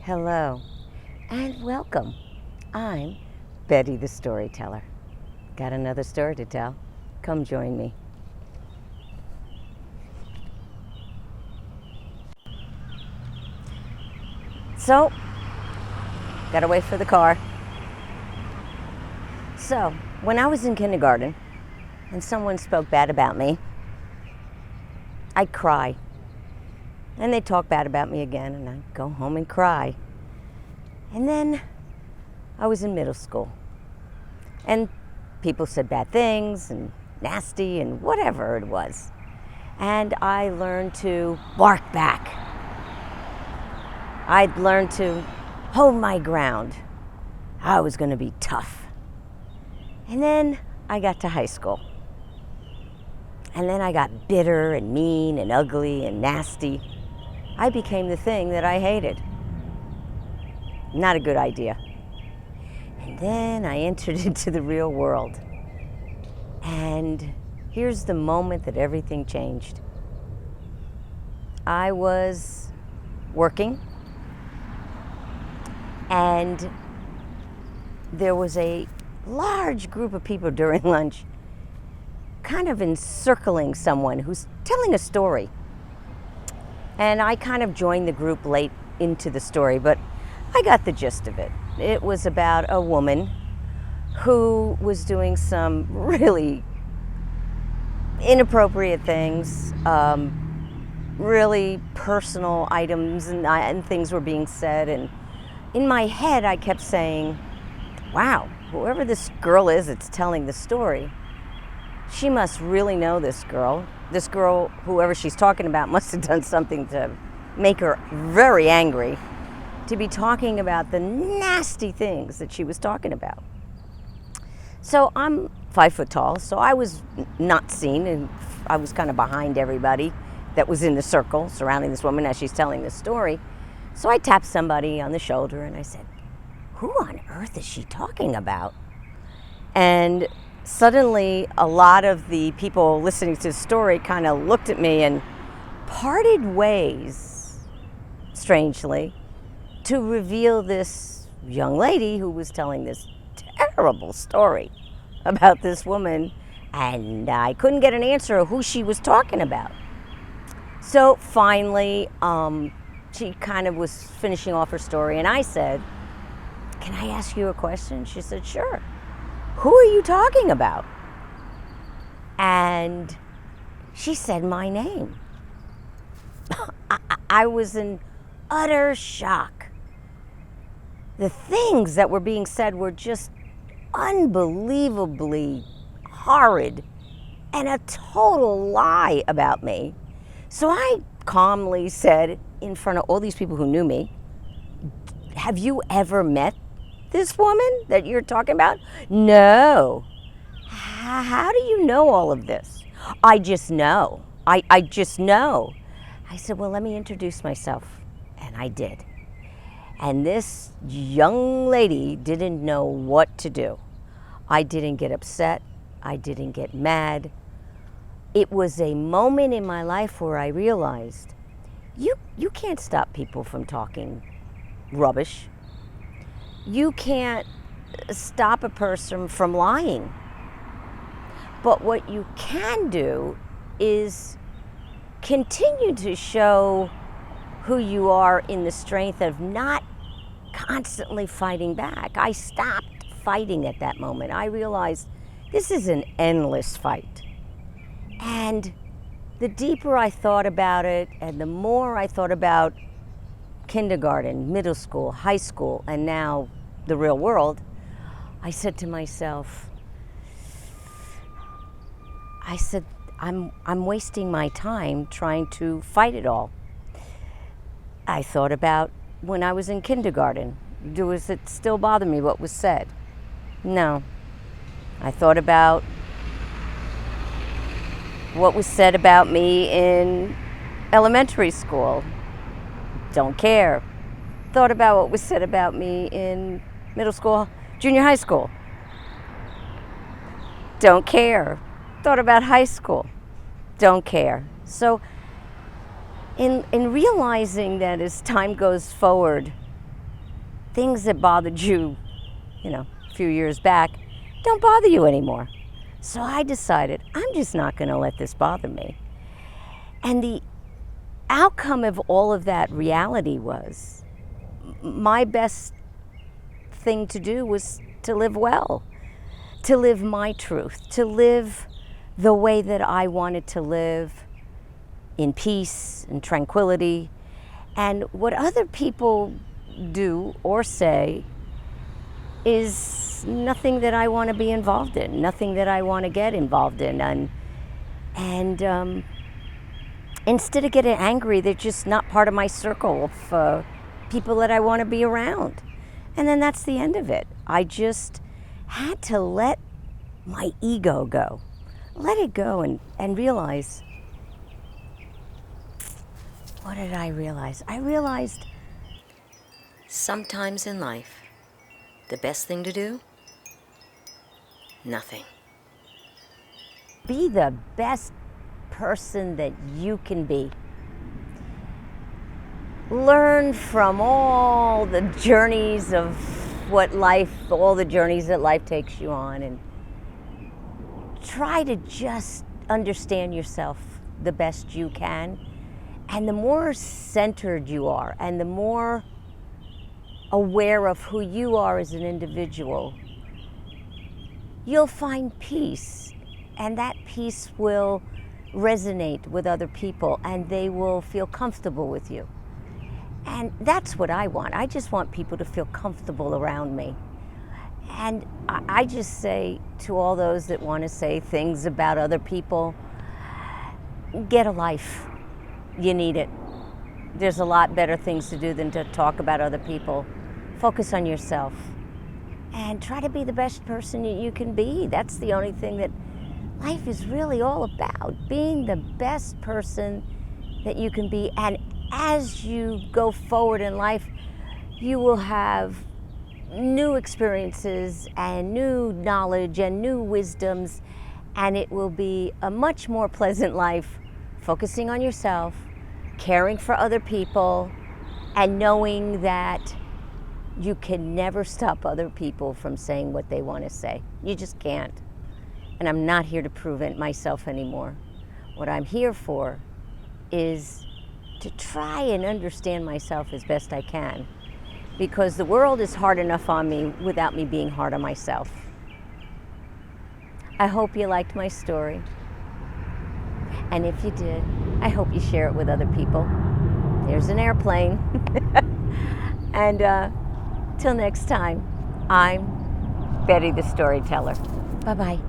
Hello, and welcome. I'm Betty the Storyteller. Got another story to tell? Come join me. So, gotta wait for the car. So, when I was in kindergarten and someone spoke bad about me, I'd cry. And they'd talk bad about me again, and I'd go home and cry. And then I was in middle school. And people said bad things and nasty and whatever it was. And I learned to bark back. I'd learned to hold my ground. I was going to be tough. And then I got to high school. And then I got bitter and mean and ugly and nasty. I became the thing that I hated. Not a good idea. And then I entered into the real world. And here's the moment that everything changed. I was working, and there was a large group of people during lunch kind of encircling someone who's telling a story. And I kind of joined the group late into the story, but I got the gist of it. It was about a woman who was doing some really inappropriate things, really personal items and things were being said. And in my head, I kept saying, wow, whoever this girl is that's telling the story, she must really know this girl. This girl, whoever she's talking about, must have done something to make her very angry to be talking about the nasty things that she was talking about. So I'm 5 foot tall, so I was not seen, and I was kind of behind everybody that was in the circle surrounding this woman as she's telling this story. So I tapped somebody on the shoulder and I said, who on earth is she talking about? And suddenly a lot of the people listening to the story kind of looked at me and parted ways, strangely, to reveal this young lady who was telling this terrible story about this woman, and I couldn't get an answer of who she was talking about. So finally, she kind of was finishing off her story, and I said, can I ask you a question? She said, sure. Who are you talking about? And she said my name. I was in utter shock. The things that were being said were just unbelievably horrid and a total lie about me. So I calmly said in front of all these people who knew me, have you ever met this woman that you're talking about? No. How do you know all of this? I just know. I just know. I said, well, let me introduce myself. And I did. And this young lady didn't know what to do. I didn't get upset. I didn't get mad. It was a moment in my life where I realized you can't stop people from talking rubbish. You can't stop a person from lying. But what you can do is continue to show who you are in the strength of not constantly fighting back. I stopped fighting at that moment. I realized this is an endless fight. And the deeper I thought about it, and the more I thought about kindergarten, middle school, high school, and now the real world, I said to myself, I'm wasting my time trying to fight it all. I thought about when I was in kindergarten. Does it still bother me what was said? No. I thought about what was said about me in elementary school. Don't care. Thought about what was said about me in middle school, junior high school. Don't care. Thought about high school. Don't care. So in realizing that as time goes forward, things that bothered you, a few years back, don't bother you anymore. So I decided I'm just not going to let this bother me. And the outcome of all of that reality was my best thing to do was to live well, to live my truth, to live the way that I wanted to live, in peace and tranquility. And what other people do or say is nothing that I want to be involved in, nothing that I want to get involved in. And instead of getting angry, they're just not part of my circle of people that I want to be around. And then that's the end of it. I just had to let my ego go. Let it go and realize, what did I realize? I realized sometimes in life, the best thing to do, nothing. Be the best person that you can be. Learn from all the journeys of all the journeys that life takes you on, and try to just understand yourself the best you can. And the more centered you are, and the more aware of who you are as an individual, you'll find peace. And that peace will resonate with other people, and they will feel comfortable with you. And that's what I want. I just want people to feel comfortable around me. And I just say to all those that want to say things about other people, get a life. You need it. There's a lot better things to do than to talk about other people. Focus on yourself and try to be the best person that you can be. That's the only thing that life is really all about, being the best person that you can be. And as you go forward in life, you will have new experiences and new knowledge and new wisdoms, and it will be a much more pleasant life, focusing on yourself, caring for other people, and knowing that you can never stop other people from saying what they want to say. You just can't. And I'm not here to prove it myself anymore. What I'm here for is to try and understand myself as best I can, because the world is hard enough on me without me being hard on myself. I hope you liked my story. And if you did, I hope you share it with other people. There's an airplane. And till next time, I'm Betty the Storyteller. Bye-bye.